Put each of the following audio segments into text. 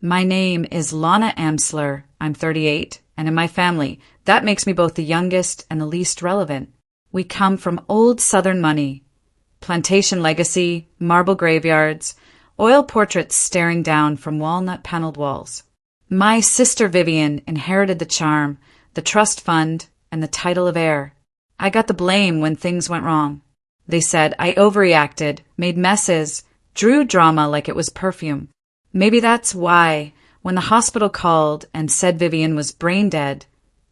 My name is Lana Amsler. I'm 38, and in my family, that makes me both the youngest and the least relevant. We come from old Southern money. Plantation legacy, marble graveyards, oil portraits staring down from walnut-paneled walls. My sister Vivian inherited the charm, the trust fund, and the title of heir. I got the blame when things went wrong. They said I overreacted, made messes, drew drama like it was perfume. Maybe that's why, when the hospital called and said Vivian was brain dead,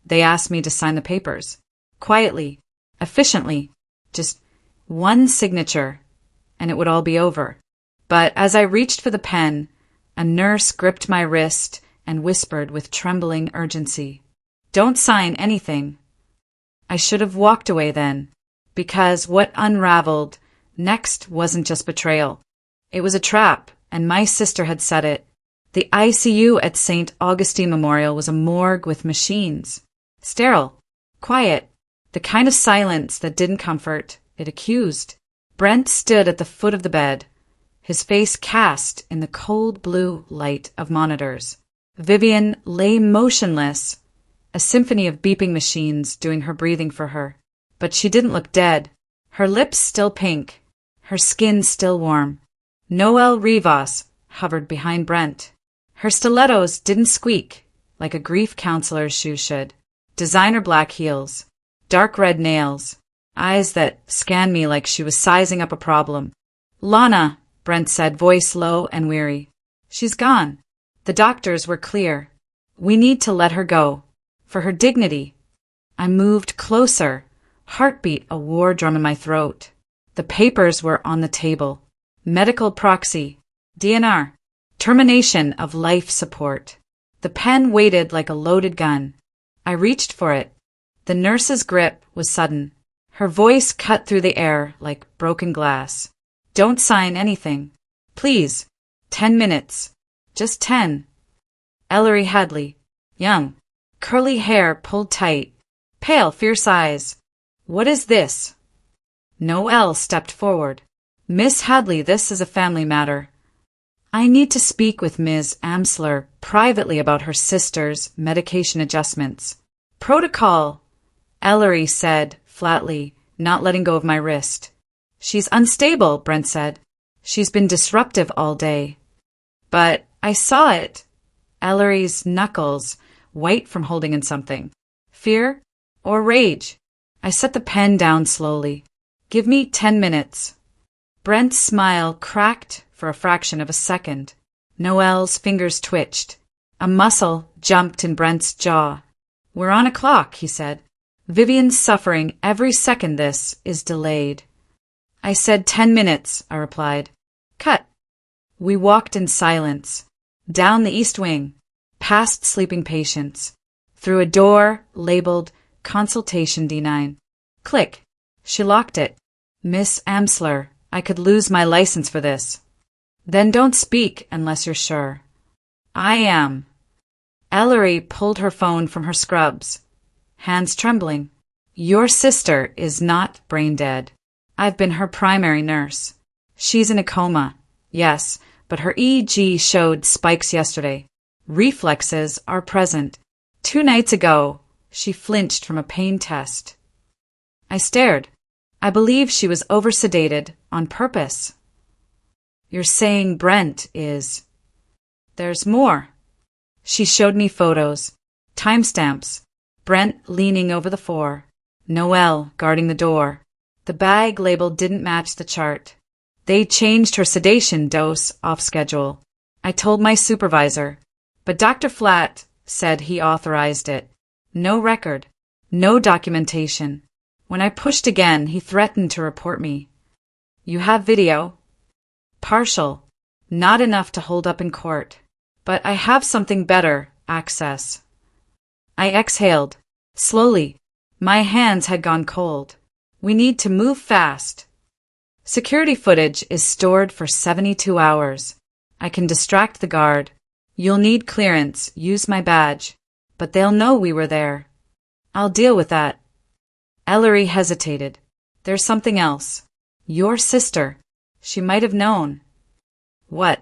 they asked me to sign the papers. Quietly, efficiently, just one signature, and it would all be over. But as I reached for the pen, a nurse gripped my wrist and whispered with trembling urgency, "Don't sign anything." I should have walked away then, because what unraveled next wasn't just betrayal. It was a trap, and my sister had set it. The ICU at St. Augustine Memorial was a morgue with machines. Sterile, quiet, the kind of silence that didn't comfort, it accused. Brent stood at the foot of the bed, his face cast in the cold blue light of monitors. Vivian lay motionless, a symphony of beeping machines doing her breathing for her. But she didn't look dead. Her lips still pink, her skin still warm. Noelle Rivas hovered behind Brent. Her stilettos didn't squeak like a grief counselor's shoes should. Designer black heels, dark red nails, eyes that scanned me like she was sizing up a problem. "Lana," Brent said, voice low and weary. "She's gone. The doctors were clear. We need to let her go. For her dignity." I moved closer, heartbeat a war drum in my throat. The papers were on the table. Medical proxy, DNR, termination of life support. The pen waited like a loaded gun. I reached for it. The nurse's grip was sudden. Her voice cut through the air like broken glass. "Don't sign anything. Please. 10 minutes. Just 10. Ellery Hadley, young, curly hair pulled tight, pale, fierce eyes. "What is this?" Noelle stepped forward. "Miss Hadley, this is a family matter. I need to speak with Ms. Amsler privately about her sister's medication adjustments." "Protocol," Ellery said flatly, not letting go of my wrist. "She's unstable," Brent said. "She's been disruptive all day." "But I saw it." Ellery's knuckles, white from holding in something. "Fear or rage?" I set the pen down slowly. "Give me 10 minutes. Brent's smile cracked for a fraction of a second. Noelle's fingers twitched. A muscle jumped in Brent's jaw. "We're on a clock," he said. "Vivian's suffering every second this is delayed." "I said 10 minutes," I replied. "Cut." We walked in silence, down the east wing, past sleeping patients, through a door labeled Consultation D9. Click. She locked it. "Miss Amsler, I could lose my license for this." "Then don't speak unless you're sure." "I am." Ellery pulled her phone from her scrubs, hands trembling. "Your sister is not brain dead. I've been her primary nurse. She's in a coma, yes, but her EEG showed spikes yesterday. Reflexes are present. 2 nights ago, she flinched from a pain test." I stared. I believe she was oversedated on purpose. "You're saying Brent is..." "There's more." She showed me photos, timestamps, Brent leaning over the 4, Noelle guarding the door. The bag label didn't match the chart. They changed her sedation dose off schedule. I told my supervisor, but Dr. Flatt said he authorized it. No record, no documentation. When I pushed again, he threatened to report me. "You have video?" "Partial. Not enough to hold up in court. But I have something better, access." I exhaled. Slowly. My hands had gone cold. "We need to move fast." "Security footage is stored for 72 hours. I can distract the guard. You'll need clearance, use my badge. But they'll know we were there." "I'll deal with that." Ellery hesitated. "There's something else. Your sister. She might have known." "What?"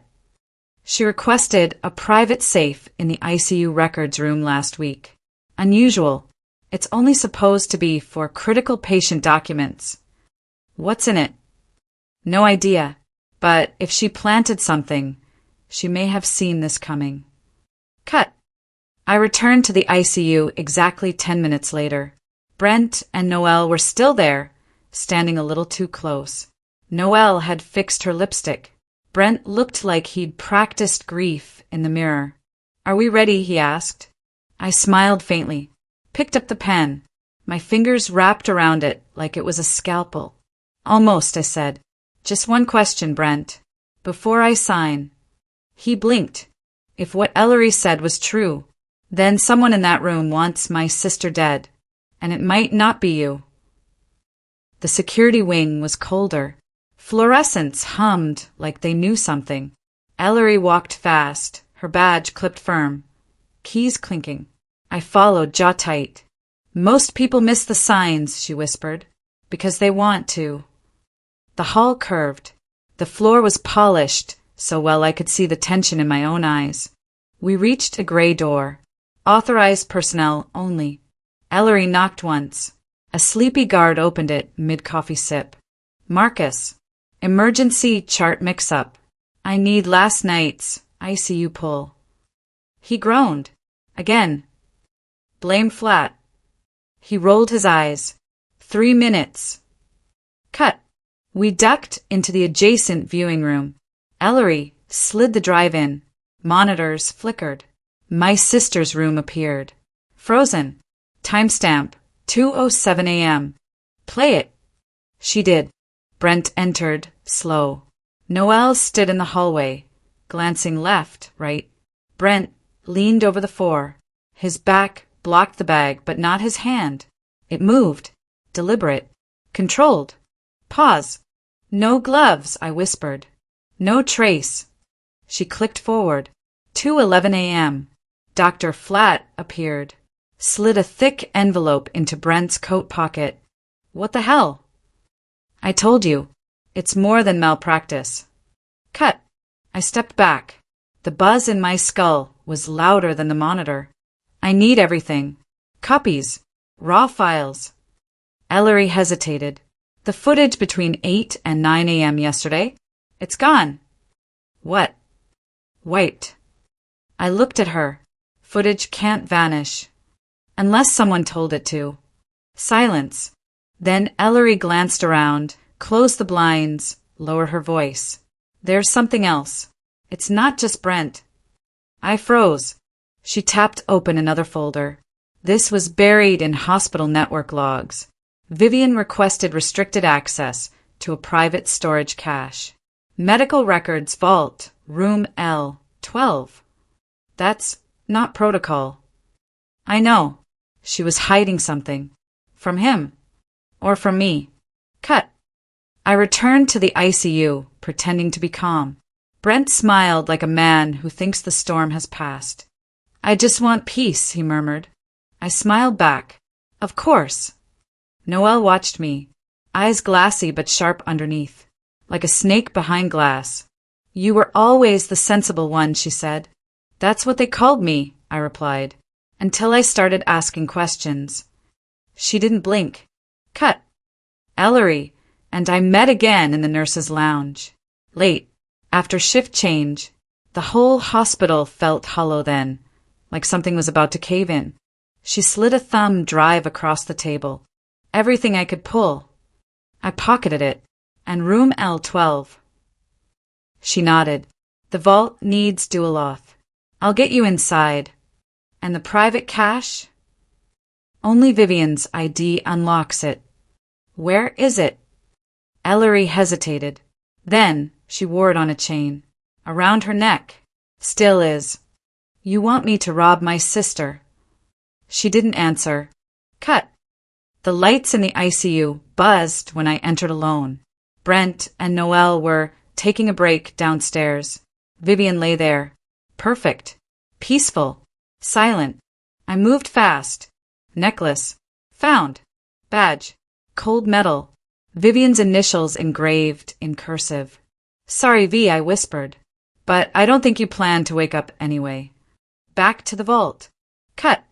She requested a private safe in the ICU records room last week. Unusual. It's only supposed to be for critical patient documents. What's in it? No idea. But if she planted something, she may have seen this coming. Cut. I returned to the ICU exactly 10 minutes later. Brent and Noelle were still there, standing a little too close. Noelle had fixed her lipstick. Brent looked like he'd practiced grief in the mirror. Are we ready? He asked. I smiled faintly, picked up the pen. My fingers wrapped around it like it was a scalpel. Almost, I said. Just one question, Brent. Before I sign. He blinked. If what Ellery said was true, then someone in that room wants my sister dead, and it might not be you. The security wing was colder. Fluorescents hummed like they knew something. Ellery walked fast, her badge clipped firm. Keys clinking. I followed, jaw tight. Most people miss the signs, she whispered, because they want to. The hall curved. The floor was polished, so well I could see the tension in my own eyes. We reached a gray door. Authorized personnel only. Ellery knocked once. A sleepy guard opened it mid-coffee sip. Marcus. Emergency chart mix-up. I need last night's ICU pull. He groaned. Again. Blame flat. He rolled his eyes. 3 minutes. Cut. We ducked into the adjacent viewing room. Ellery slid the drive in. Monitors flickered. My sister's room appeared. Frozen. Timestamp. 2:07 a.m. Play it. She did. Brent entered, slow. Noelle stood in the hallway, glancing left, right. Brent leaned over the four. His back blocked the bag, but not his hand. It moved. Deliberate. Controlled. Pause. No gloves, I whispered. No trace. She clicked forward. 2:11 a.m. Dr. Flat appeared. Slid a thick envelope into Brent's coat pocket. What the hell? I told you. It's more than malpractice. Cut. I stepped back. The buzz in my skull was louder than the monitor. I need everything. Copies. Raw files. Ellery hesitated. The footage between 8 and 9 a.m. yesterday? It's gone. What? Wiped. I looked at her. Footage can't vanish. Unless someone told it to. Silence. Then Ellery glanced around, closed the blinds, lowered her voice. There's something else. It's not just Brent. I froze. She tapped open another folder. This was buried in hospital network logs. Vivian requested restricted access to a private storage cache. Medical records vault, room L12. That's not protocol. I know. She was hiding something. From him. Or from me. Cut. I returned to the ICU, pretending to be calm. Brent smiled like a man who thinks the storm has passed. I just want peace, he murmured. I smiled back. Of course. Noelle watched me, eyes glassy but sharp underneath, like a snake behind glass. You were always the sensible one, she said. That's what they called me, I replied, until I started asking questions. She didn't blink. Cut. Ellery and I met again in the nurse's lounge. Late, after shift change. The whole hospital felt hollow then, like something was about to cave in. She slid a thumb drive across the table. Everything I could pull. I pocketed it. And room L12. She nodded. The vault needs dual auth. I'll get you inside. And the private cache? Only Vivian's ID unlocks it. Where is it? Ellery hesitated. Then she wore it on a chain. Around her neck. Still is. You want me to rob my sister? She didn't answer. Cut. The lights in the ICU buzzed when I entered alone. Brent and Noelle were taking a break downstairs. Vivian lay there. Perfect. Peaceful. Silent. I moved fast. Necklace. Found. Badge. Cold metal. Vivian's initials engraved in cursive. Sorry, V, I whispered. But I don't think you plan to wake up anyway. Back to the vault. Cut.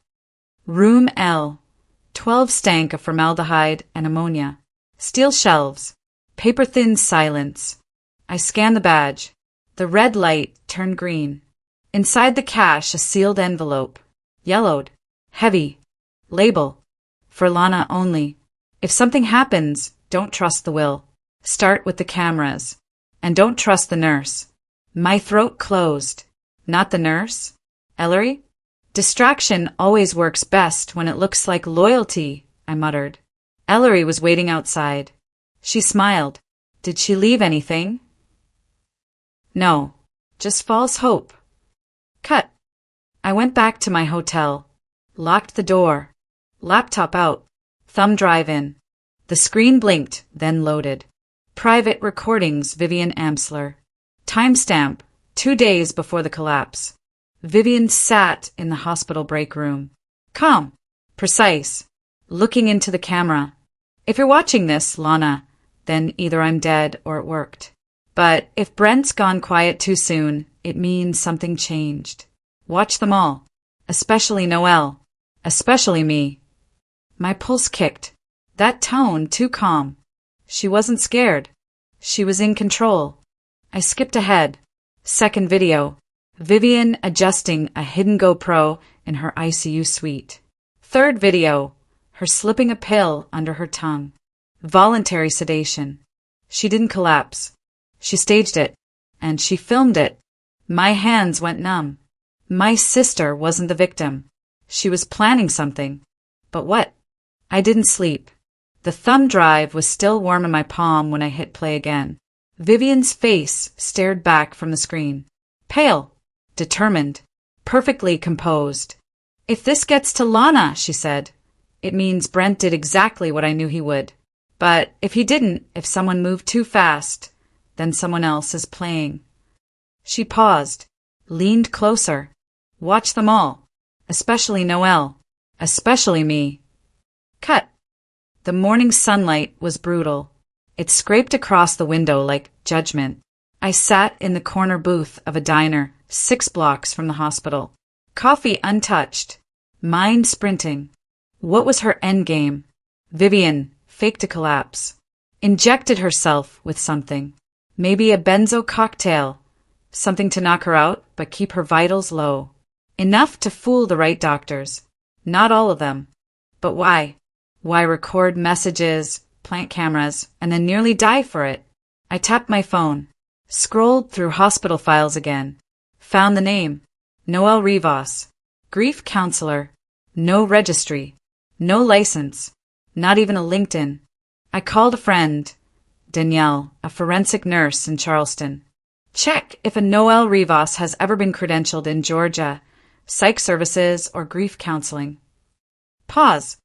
Room L. 12 stank of formaldehyde and ammonia. Steel shelves. Paper-thin silence. I scan the badge. The red light turned green. Inside the cash, a sealed envelope. Yellowed. Heavy. Label. For Lana only. If something happens, don't trust the will. Start with the cameras. And don't trust the nurse. My throat closed. Not the nurse? Ellery? Distraction always works best when it looks like loyalty, I muttered. Ellery was waiting outside. She smiled. Did she leave anything? No. Just false hope. Cut. I went back to my hotel. Locked the door. Laptop out. Thumb drive in. The screen blinked, then loaded. Private recordings, Vivian Amsler. Timestamp, 2 days before the collapse. Vivian sat in the hospital break room. Calm. Precise. Looking into the camera. If you're watching this, Lana, then either I'm dead or it worked. But if Brent's gone quiet too soon, it means something changed. Watch them all. Especially Noelle. Especially me. My pulse kicked. That tone too calm. She wasn't scared. She was in control. I skipped ahead. Second video. Vivian adjusting a hidden GoPro in her ICU suite. Third video. Her slipping a pill under her tongue. Voluntary sedation. She didn't collapse. She staged it. And she filmed it. My hands went numb. My sister wasn't the victim. She was planning something. But what? I didn't sleep. The thumb drive was still warm in my palm when I hit play again. Vivian's face stared back from the screen. Pale. Determined. Perfectly composed. If this gets to Lana, she said, it means Brent did exactly what I knew he would. But if he didn't, if someone moved too fast, then someone else is playing. She paused. Leaned closer. Watch them all. Especially Noelle. Especially me. Cut. The morning sunlight was brutal. It scraped across the window like judgment. I sat in the corner booth of a diner 6 blocks from the hospital. Coffee untouched. Mind sprinting. What was her endgame? Vivian faked a collapse. Injected herself with something. Maybe a benzo cocktail. Something to knock her out but keep her vitals low. Enough to fool the right doctors. Not all of them. But why? Why record messages, plant cameras, and then nearly die for it? I tapped my phone. Scrolled through hospital files again. Found the name. Noelle Rivas. Grief counselor. No registry. No license. Not even a LinkedIn. I called a friend. Danielle, a forensic nurse in Charleston. Check if a Noelle Rivas has ever been credentialed in Georgia, psych services, or grief counseling. Pause.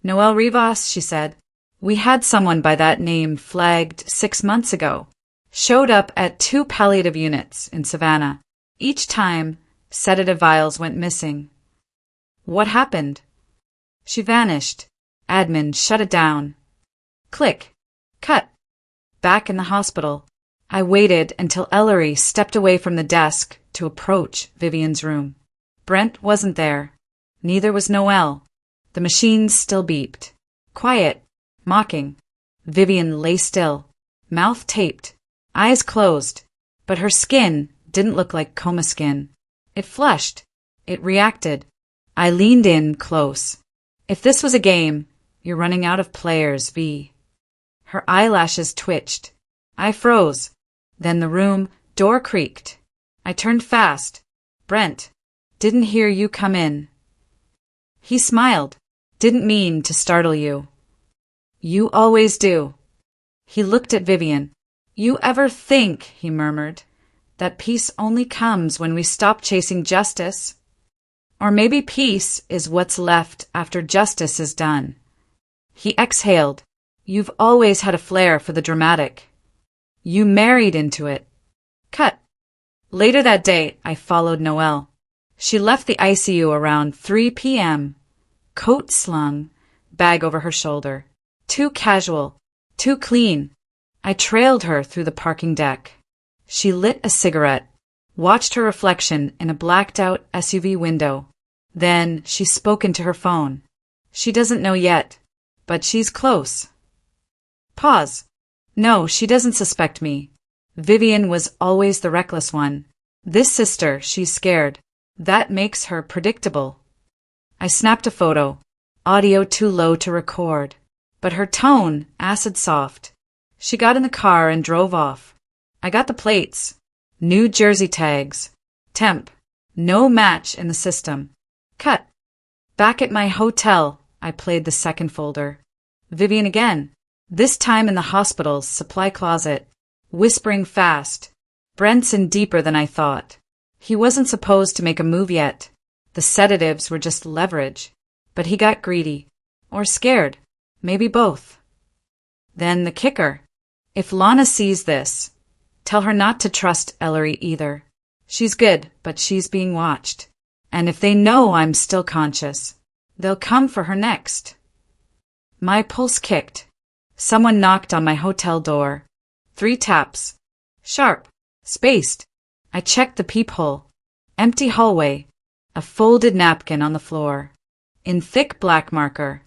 Noelle Rivas, she said. We had someone by that name flagged 6 months ago. Showed up at 2 palliative units in Savannah. Each time, sedative vials went missing. What happened? She vanished. Admin shut it down. Click. Cut. Back in the hospital. I waited until Ellery stepped away from the desk to approach Vivian's room. Brent wasn't there. Neither was Noelle. The machines still beeped. Quiet. Mocking. Vivian lay still. Mouth taped. Eyes closed. But her skin didn't look like coma skin. It flushed. It reacted. I leaned in close. If this was a game, you're running out of players, V. Her eyelashes twitched. I froze. Then the room door creaked. I turned fast. Brent. Didn't hear you come in. He smiled. Didn't mean to startle you. You always do. He looked at Vivian. You ever think, he murmured, that peace only comes when we stop chasing justice? Or maybe peace is what's left after justice is done. He exhaled. You've always had a flair for the dramatic. You married into it. Cut. Later that day, I followed Noelle. She left the ICU around 3 p.m. Coat slung, bag over her shoulder. Too casual, too clean. I trailed her through the parking deck. She lit a cigarette. watched her reflection in a blacked-out SUV window. Then she spoke into her phone. She doesn't know yet, but she's close. Pause. No, she doesn't suspect me. Vivian was always the reckless one. This sister, she's scared. That makes her predictable. I snapped a photo. Audio too low to record. But her tone, acid soft. She got in the car and drove off. I got the plates. New Jersey tags. Temp. No match in the system. Cut. Back at my hotel, I played the second folder. Vivian again. This time in the hospital's supply closet. Whispering fast. Brent's in deeper than I thought. He wasn't supposed to make a move yet. The sedatives were just leverage. But he got greedy. Or scared. Maybe both. Then the kicker. If Lana sees this, tell her not to trust Ellery either. She's good, but she's being watched. And if they know I'm still conscious, they'll come for her next. My pulse kicked. Someone knocked on my hotel door. 3 taps. Sharp. Spaced. I checked the peephole. Empty hallway. A folded napkin on the floor. In thick black marker.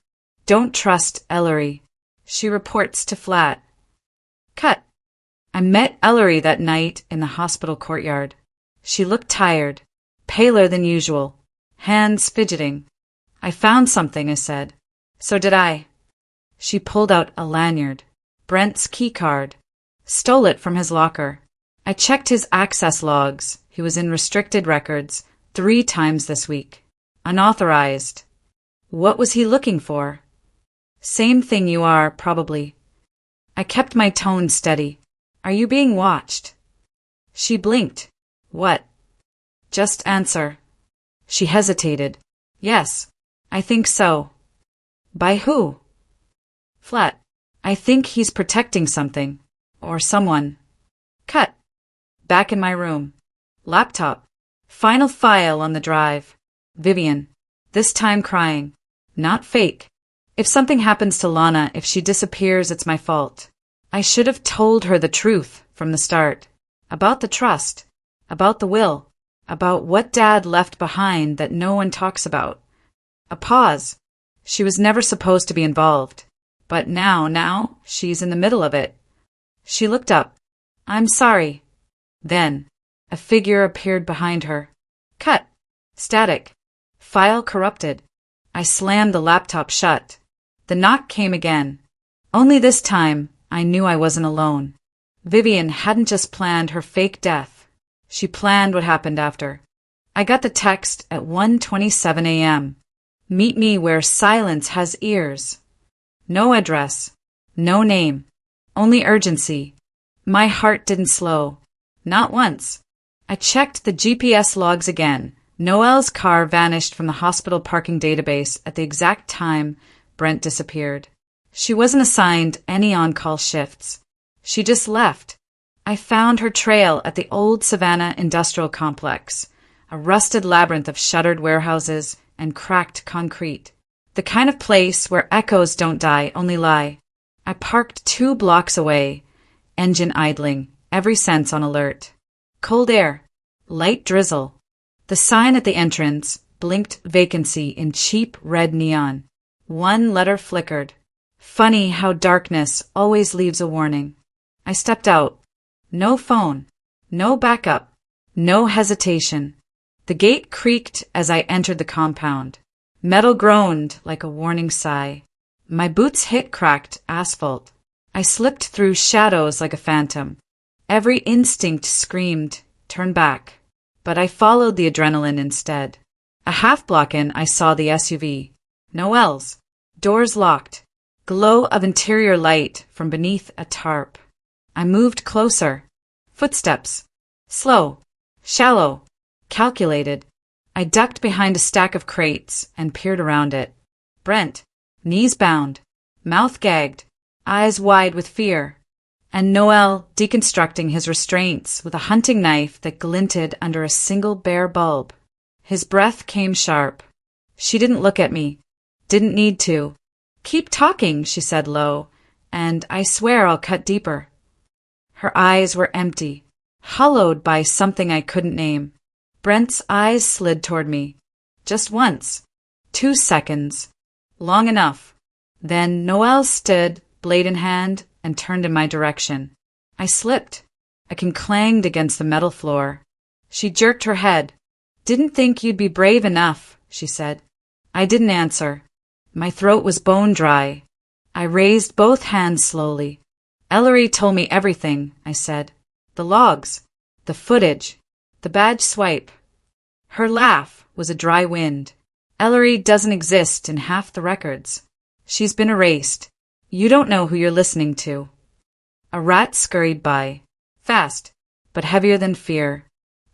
Don't trust Ellery. She reports to flat. Cut. I met Ellery that night in the hospital courtyard. She looked tired. Paler than usual. Hands fidgeting. I found something, I said. So did I. She pulled out a lanyard. Brent's key card. Stole it from his locker. I checked his access logs. He was in restricted records 3 times this week. Unauthorized. What was he looking for? Same thing you are, probably. I kept my tone steady. Are you being watched? She blinked. What? Just answer. She hesitated. Yes, I think so. By who? Flat. I think he's protecting something. Or someone. Cut. Back in my room. Laptop. Final file on the drive. Vivian. This time crying. Not fake. If something happens to Lana, if she disappears, it's my fault. I should have told her the truth from the start. About the trust. About the will. About what Dad left behind that no one talks about. A pause. She was never supposed to be involved. But now, she's in the middle of it. She looked up. I'm sorry. Then, a figure appeared behind her. Cut. Static. File corrupted. I slammed the laptop shut. The knock came again. Only this time, I knew I wasn't alone. Vivian hadn't just planned her fake death. She planned what happened after. I got the text at 1:27 a.m. Meet me where silence has ears. No address. No name. Only urgency. My heart didn't slow. Not once. I checked the GPS logs again. Noelle's car vanished from the hospital parking database at the exact time Brent disappeared. She wasn't assigned any on-call shifts. She just left. I found her trail at the old Savannah Industrial Complex, a rusted labyrinth of shuttered warehouses and cracked concrete. The kind of place where echoes don't die, only lie. I parked 2 blocks away, engine idling, every sense on alert. Cold air, light drizzle. The sign at the entrance blinked vacancy in cheap red neon. 1 letter flickered. Funny how darkness always leaves a warning. I stepped out. No phone. No backup. No hesitation. The gate creaked as I entered the compound. Metal groaned like a warning sigh. My boots hit cracked asphalt. I slipped through shadows like a phantom. Every instinct screamed, turn back. But I followed the adrenaline instead. A half block in, I saw the SUV. Noelle's. Doors locked. Glow of interior light from beneath a tarp. I moved closer. Footsteps. Slow. Shallow. Calculated. I ducked behind a stack of crates and peered around it. Brent. Knees bound. Mouth gagged. Eyes wide with fear. And Noelle deconstructing his restraints with a hunting knife that glinted under a single bare bulb. His breath came sharp. She didn't look at me. Didn't need to. Keep talking, she said low, and I swear I'll cut deeper. Her eyes were empty, hollowed by something I couldn't name. Brent's eyes slid toward me. Just once. 2 seconds. Long enough. Then Noelle stood, blade in hand, and turned in my direction. I slipped. I clanged against the metal floor. She jerked her head. "Didn't think you'd be brave enough," she said. I didn't answer. My throat was bone dry. I raised both hands slowly. "Ellery told me everything," I said. "The logs, the footage, the badge swipe." Her laugh was a dry wind. "Ellery doesn't exist in half the records. She's been erased. You don't know who you're listening to." A rat scurried by. Fast, but heavier than fear.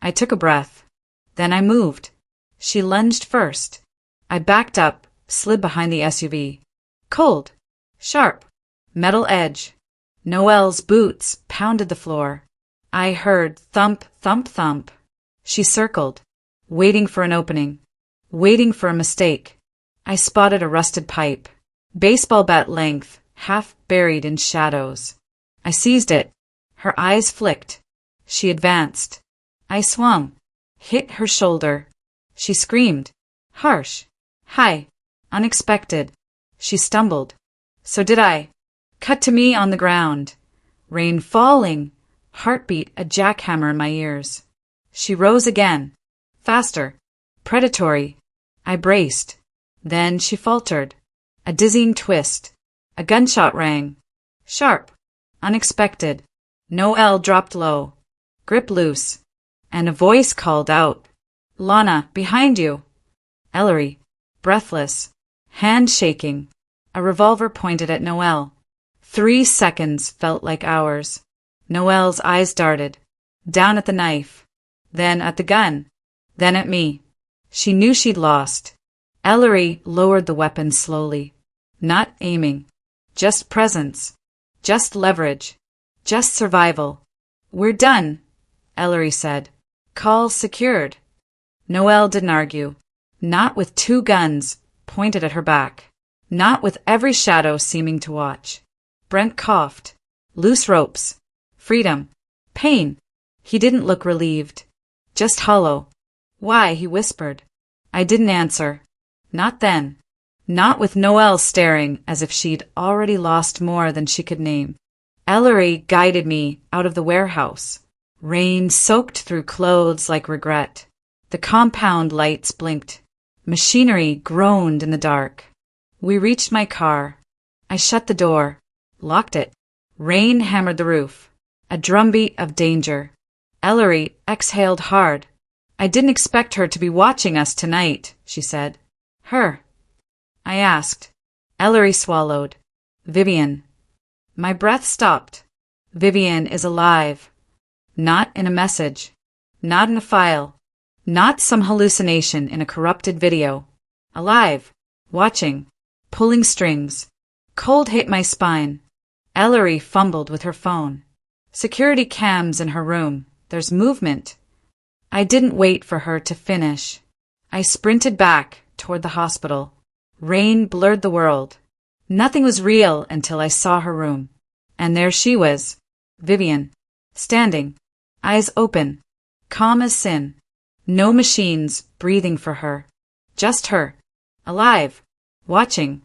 I took a breath. Then I moved. She lunged first. I backed up, slid behind the SUV. Cold. Sharp. Metal edge. Noelle's boots pounded the floor. I heard thump, thump, thump. She circled, waiting for an opening, waiting for a mistake. I spotted a rusted pipe, baseball bat length, half buried in shadows. I seized it. Her eyes flicked. She advanced. I swung, hit her shoulder. She screamed. Harsh. High. Unexpected. She stumbled. So did I. Cut to me on the ground. Rain falling. Heartbeat a jackhammer in my ears. She rose again. Faster. Predatory. I braced. Then she faltered. A dizzying twist. A gunshot rang. Sharp. Unexpected. Noelle dropped low. Grip loose. And a voice called out. "Lana, behind you." Ellery. Breathless. Hand shaking. A revolver pointed at Noelle. 3 seconds felt like hours. Noelle's eyes darted. Down at the knife. Then at the gun. Then at me. She knew she'd lost. Ellery lowered the weapon slowly. Not aiming. Just presence. Just leverage. Just survival. "We're done," Ellery said. "Call secured." Noelle didn't argue. Not with 2 guns pointed at her back. Not with every shadow seeming to watch. Brent coughed. Loose ropes. Freedom. Pain. He didn't look relieved. Just hollow. "Why?" he whispered. I didn't answer. Not then. Not with Noelle staring as if she'd already lost more than she could name. Ellery guided me out of the warehouse. Rain soaked through clothes like regret. The compound lights blinked. Machinery groaned in the dark. We reached my car. I shut the door. Locked it. Rain hammered the roof. A drumbeat of danger. Ellery exhaled hard. "I didn't expect her to be watching us tonight," she said. "Her?" I asked. Ellery swallowed. "Vivian." My breath stopped. Vivian is alive. Not in a message. Not in a file. Not some hallucination in a corrupted video. Alive. Watching. Pulling strings. Cold hit my spine. Ellery fumbled with her phone. "Security cams in her room. There's movement." I didn't wait for her to finish. I sprinted back toward the hospital. Rain blurred the world. Nothing was real until I saw her room. And there she was, Vivian, standing, eyes open, calm as sin. No machines breathing for her. Just her, alive, watching,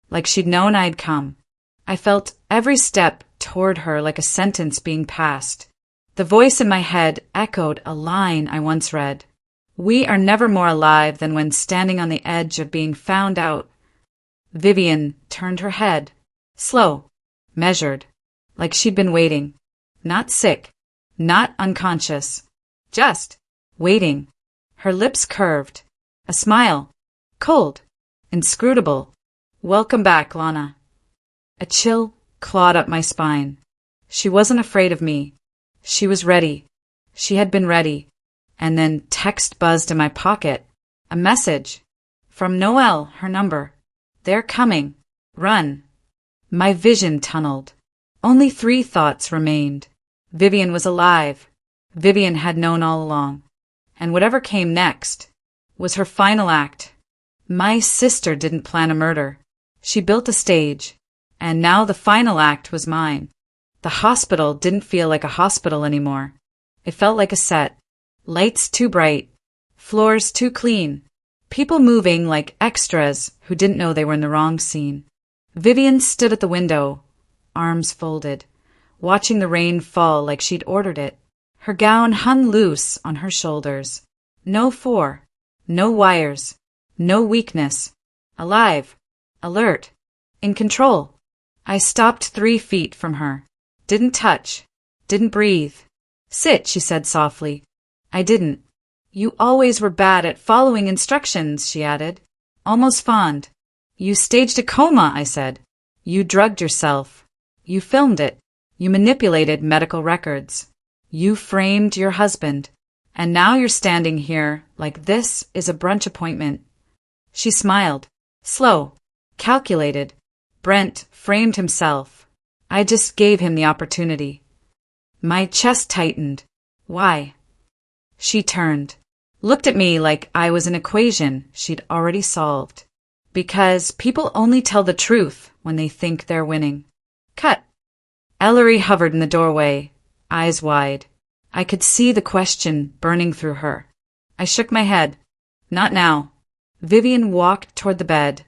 like she'd known I'd come. I felt every step toward her like a sentence being passed. The voice in my head echoed a line I once read. "We are never more alive than when standing on the edge of being found out." Vivian turned her head, slow, measured, like she'd been waiting. Not sick, not unconscious, just waiting. Her lips curved, a smile, cold, inscrutable. "Welcome back, Lana." A chill clawed up my spine. She wasn't afraid of me. She was ready. She had been ready. And then text buzzed in my pocket. A message. From Noelle, her number. "They're coming. Run." My vision tunneled. Only 3 thoughts remained. Vivian was alive. Vivian had known all along. And whatever came next was her final act. My sister didn't plan a murder. She built a stage. And now the final act was mine. The hospital didn't feel like a hospital anymore. It felt like a set. Lights too bright. Floors too clean. People moving like extras who didn't know they were in the wrong scene. Vivian stood at the window, arms folded, watching the rain fall like she'd ordered it. Her gown hung loose on her shoulders. No fore, no wires, no weakness. Alive, alert, in control. I stopped 3 feet from her. Didn't touch, didn't breathe. Sit, she said softly. I didn't. You always were bad at following instructions, she added, almost fond. You staged a coma, I said. You drugged yourself. You filmed it. You manipulated medical records. You framed your husband. And now you're standing here like this is a brunch appointment. She smiled. Slow. Calculated. Brent framed himself. I just gave him the opportunity. My chest tightened. Why? She turned. Looked at me like I was an equation she'd already solved. Because people only tell the truth when they think they're winning. Cut. Ellery hovered in the doorway, eyes wide. I could see the question burning through her. I shook my head. Not now. Vivian walked toward the bed,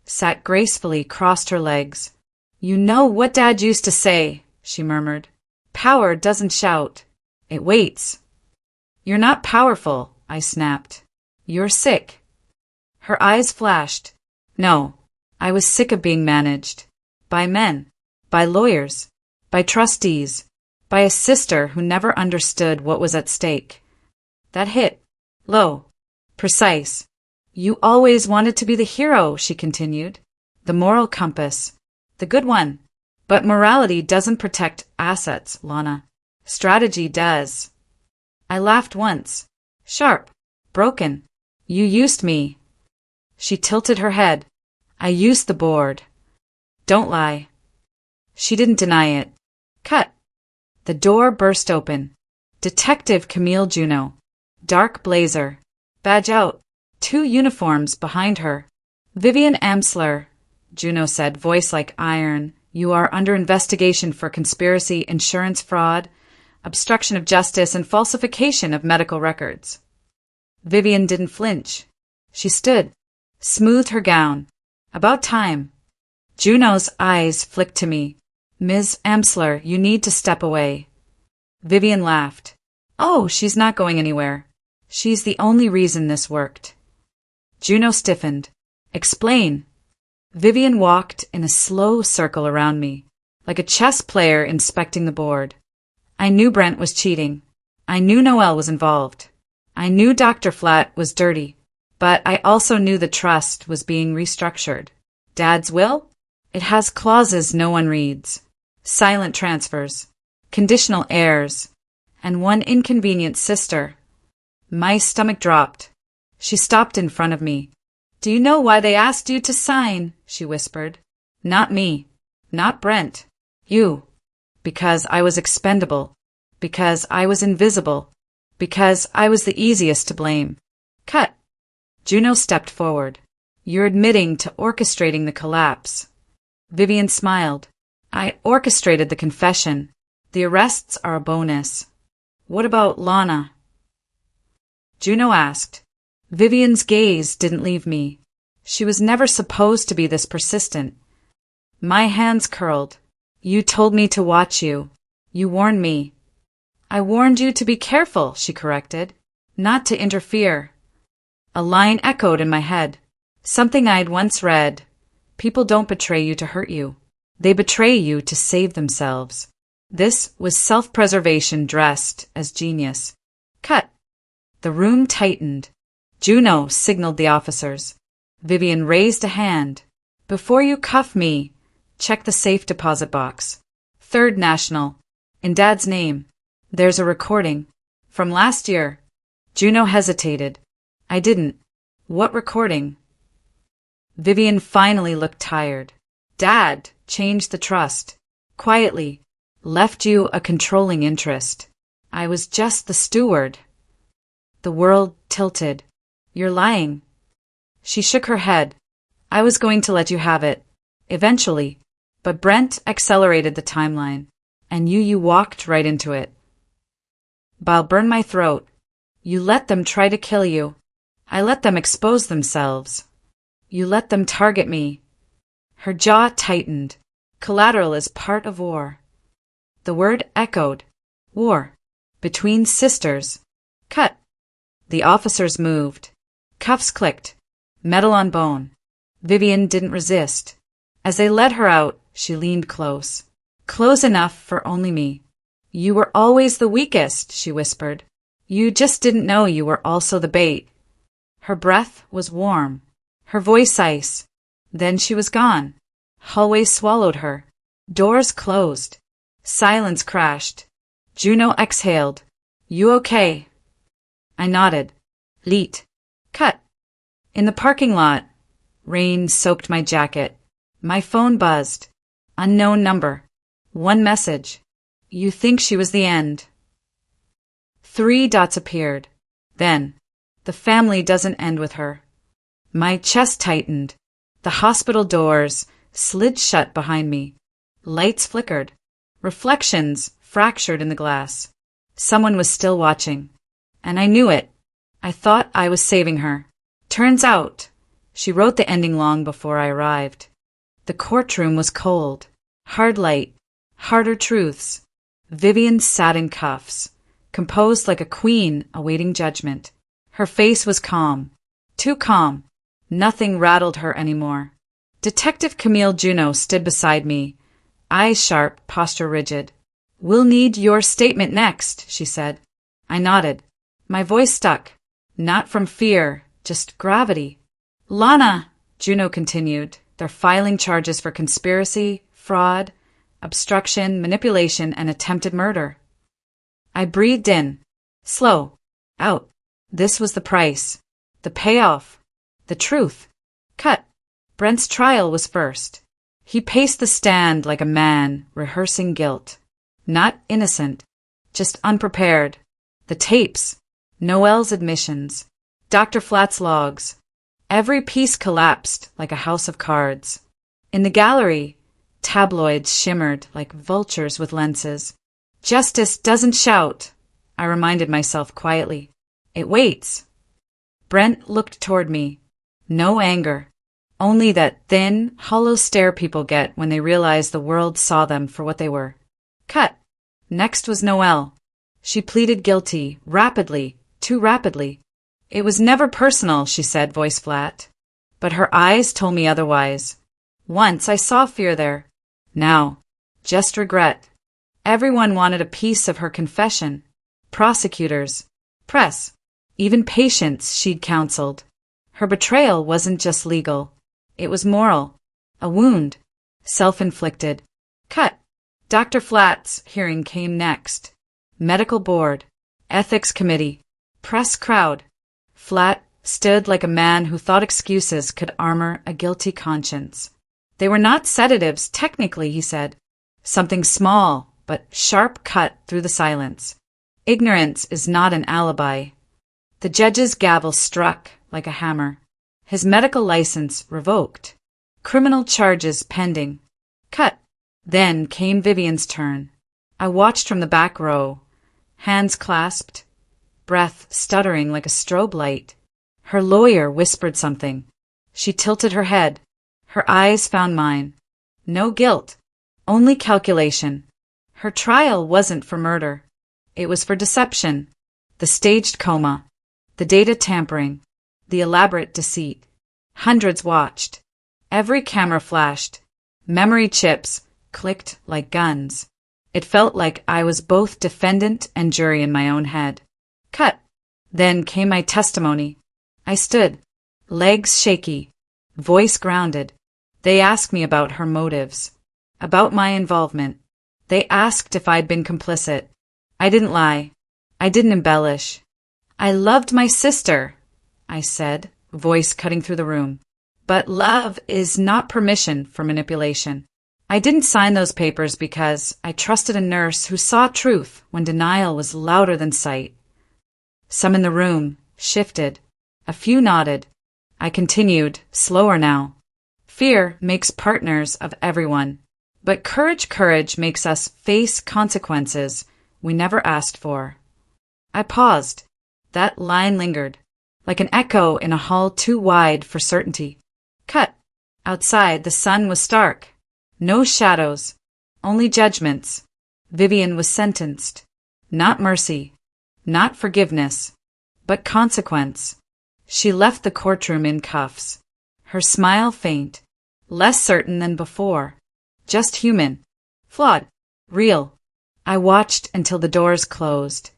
sat gracefully, crossed her legs. You know what Dad used to say, she murmured. Power doesn't shout. It waits. You're not powerful, I snapped. You're sick. Her eyes flashed. No, I was sick of being managed. By men. By lawyers. By trustees. By a sister who never understood what was at stake. That hit. Low. Precise. You always wanted to be the hero, she continued. The moral compass. The good one. But morality doesn't protect assets, Lana. Strategy does. I laughed once. Sharp. Broken. You used me. She tilted her head. I used the board. Don't lie. She didn't deny it. Cut. The door burst open. Detective Camille Juno. Dark blazer. Badge out. 2 uniforms behind her. Vivian Amsler, Juno said, voice like iron. You are under investigation for conspiracy, insurance fraud, obstruction of justice, and falsification of medical records. Vivian didn't flinch. She stood, smoothed her gown. About time. Juno's eyes flicked to me. Ms. Amsler, you need to step away. Vivian laughed. Oh, she's not going anywhere. She's the only reason this worked. Juno stiffened. Explain. Vivian walked in a slow circle around me, like a chess player inspecting the board. I knew Brent was cheating. I knew Noelle was involved. I knew Dr. Flatt was dirty. But I also knew the trust was being restructured. Dad's will? It has clauses no one reads. Silent transfers. Conditional heirs. And one inconvenient sister. My stomach dropped. She stopped in front of me. Do you know why they asked you to sign? She whispered. Not me. Not Brent. You. Because I was expendable. Because I was invisible. Because I was the easiest to blame. Cut. Juno stepped forward. You're admitting to orchestrating the collapse. Vivian smiled. I orchestrated the confession. The arrests are a bonus. What about Lana? Juno asked. Vivian's gaze didn't leave me. She was never supposed to be this persistent. My hands curled. You told me to watch you. You warned me. I warned you to be careful, she corrected. Not to interfere. A line echoed in my head. Something I'd once read. People don't betray you to hurt you. They betray you to save themselves. This was self-preservation dressed as genius. Cut. The room tightened. Juno signaled the officers. Vivian raised a hand. Before you cuff me, check the safe deposit box. 3rd National. In Dad's name. There's a recording. From last year. Juno hesitated. I didn't. What recording? Vivian finally looked tired. Dad changed the trust. Quietly. Left you a controlling interest. I was just the steward. The world tilted. You're lying. She shook her head. I was going to let you have it. Eventually. But Brent accelerated the timeline. And you walked right into it. I'll burn my throat. You let them try to kill you. I let them expose themselves. You let them target me. Her jaw tightened. Collateral is part of war. The word echoed. War. Between sisters. Cut. The officers moved. Cuffs clicked. Metal on bone. Vivian didn't resist. As they led her out, she leaned close. Close enough for only me. You were always the weakest, she whispered. You just didn't know you were also the bait. Her breath was warm. Her voice ice. Then she was gone. Hallway swallowed her. Doors closed. Silence crashed. Juno exhaled. You okay? I nodded. Leet. Cut. In the parking lot. Rain soaked my jacket. My phone buzzed. Unknown number. One message. You think she was the end. 3 dots appeared. Then, the family doesn't end with her. My chest tightened. The hospital doors slid shut behind me. Lights flickered. Reflections fractured in the glass. Someone was still watching. And I knew it. I thought I was saving her. Turns out, she wrote the ending long before I arrived. The courtroom was cold. Hard light. Harder truths. Vivian sat in cuffs, composed like a queen awaiting judgment. Her face was calm. Too calm. Nothing rattled her anymore. Detective Camille Juno stood beside me, eyes sharp, posture rigid. We'll need your statement next, she said. I nodded. My voice stuck. Not from fear, just gravity. Lana, Juno continued. They're filing charges for conspiracy, fraud, obstruction, manipulation, and attempted murder. I breathed in. Slow. Out. This was the price. The payoff. The truth. Cut. Brent's trial was first. He paced the stand like a man rehearsing guilt. Not innocent. Just unprepared. The tapes. Noel's admissions. Dr. Flatt's logs. Every piece collapsed like a house of cards. In the gallery, tabloids shimmered like vultures with lenses. Justice doesn't shout, I reminded myself quietly. It waits. Brent looked toward me. No anger. Only that thin, hollow stare people get when they realize the world saw them for what they were. Cut. Next was Noelle. She pleaded guilty, rapidly, too rapidly. It was never personal, she said, voice flat. But her eyes told me otherwise. Once I saw fear there. Now, just regret. Everyone wanted a piece of her confession. Prosecutors, press, even patients she'd counseled. Her betrayal wasn't just legal. It was moral. A wound. Self-inflicted. Cut. Dr. Flatt's hearing came next. Medical board. Ethics committee. Press crowd. Flatt stood like a man who thought excuses could armor a guilty conscience. They were not sedatives, technically, he said. Something small, but sharp cut through the silence. Ignorance is not an alibi. The judge's gavel struck like a hammer. His medical license revoked. Criminal charges pending. Cut. Then came Vivian's turn. I watched from the back row. Hands clasped. Breath stuttering like a strobe light. Her lawyer whispered something. She tilted her head. Her eyes found mine. No guilt. Only calculation. Her trial wasn't for murder. It was for deception. The staged coma. The data tampering. The elaborate deceit. Hundreds watched. Every camera flashed. Memory chips clicked like guns. It felt like I was both defendant and jury in my own head. Cut. Then came my testimony. I stood, legs shaky, voice grounded. They asked me about her motives, about my involvement. They asked if I'd been complicit. I didn't lie. I didn't embellish. I loved my sister, I said, voice cutting through the room. But love is not permission for manipulation. I didn't sign those papers because I trusted a nurse who saw truth when denial was louder than sight. Some in the room shifted. A few nodded. I continued, slower now. Fear makes partners of everyone. But courage makes us face consequences we never asked for. I paused. That line lingered, like an echo in a hall too wide for certainty. Cut. Outside, the sun was stark. No shadows, only judgments. Vivian was sentenced. Not mercy, not forgiveness, but consequence. She left the courtroom in cuffs. Her smile faint, less certain than before. Just human. Flawed. Real. I watched until the doors closed,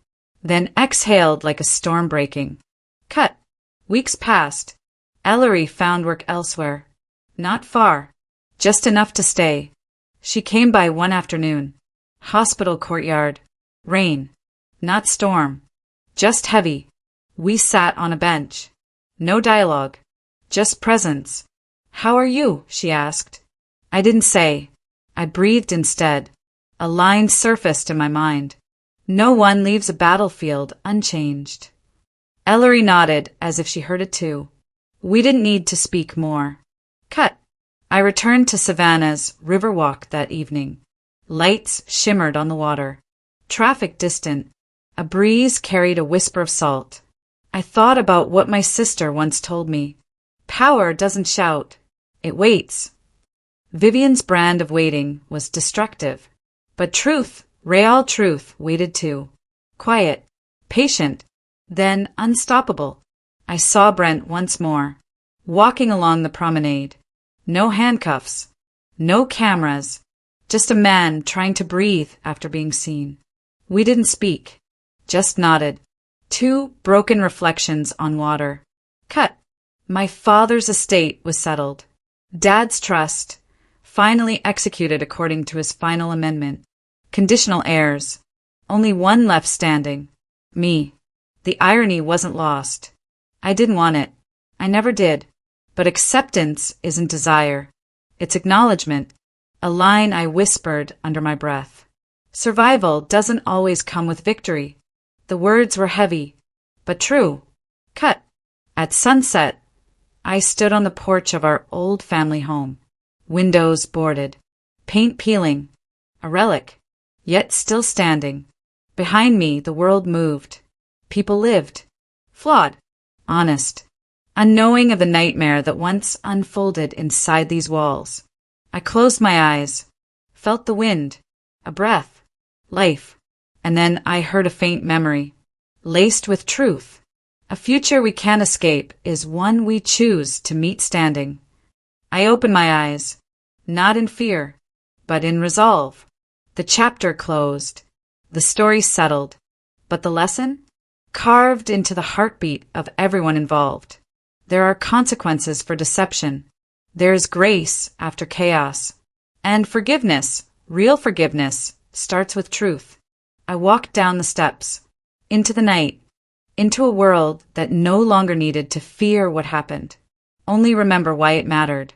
then exhaled like a storm breaking. Cut. Weeks passed. Ellery found work elsewhere. Not far. Just enough to stay. She came by one afternoon. Hospital courtyard. Rain. Not storm. Just heavy. We sat on a bench. No dialogue. Just presence. How are you? She asked. I didn't say. I breathed instead. A line surfaced in my mind. No one leaves a battlefield unchanged. Ellery nodded as if she heard it too. We didn't need to speak more. Cut. I returned to Savannah's Riverwalk that evening. Lights shimmered on the water. Traffic distant. A breeze carried a whisper of salt. I thought about what my sister once told me. Power doesn't shout. It waits. Vivian's brand of waiting was destructive. But truth, real truth, waited too. Quiet, patient, then unstoppable. I saw Brent once more, walking along the promenade. No handcuffs, no cameras, just a man trying to breathe after being seen. We didn't speak, just nodded. Two broken reflections on water. Cut. My father's estate was settled. Dad's trust, finally executed according to his final amendment. Conditional heirs. Only one left standing. Me. The irony wasn't lost. I didn't want it. I never did. But acceptance isn't desire. It's acknowledgement. A line I whispered under my breath. Survival doesn't always come with victory. The words were heavy, but true. Cut. At sunset, I stood on the porch of our old family home. Windows boarded. Paint peeling. A relic, yet still standing. Behind me, the world moved. People lived. Flawed. Honest. Unknowing of the nightmare that once unfolded inside these walls. I closed my eyes, felt the wind, a breath, life, and then I heard a faint memory, laced with truth. A future we can't escape is one we choose to meet standing. I opened my eyes, not in fear, but in resolve. The chapter closed, the story settled, but the lesson? Carved into the heartbeat of everyone involved. There are consequences for deception. There is grace after chaos. And forgiveness, real forgiveness, starts with truth. I walked down the steps, into the night, into a world that no longer needed to fear what happened. Only remember why it mattered.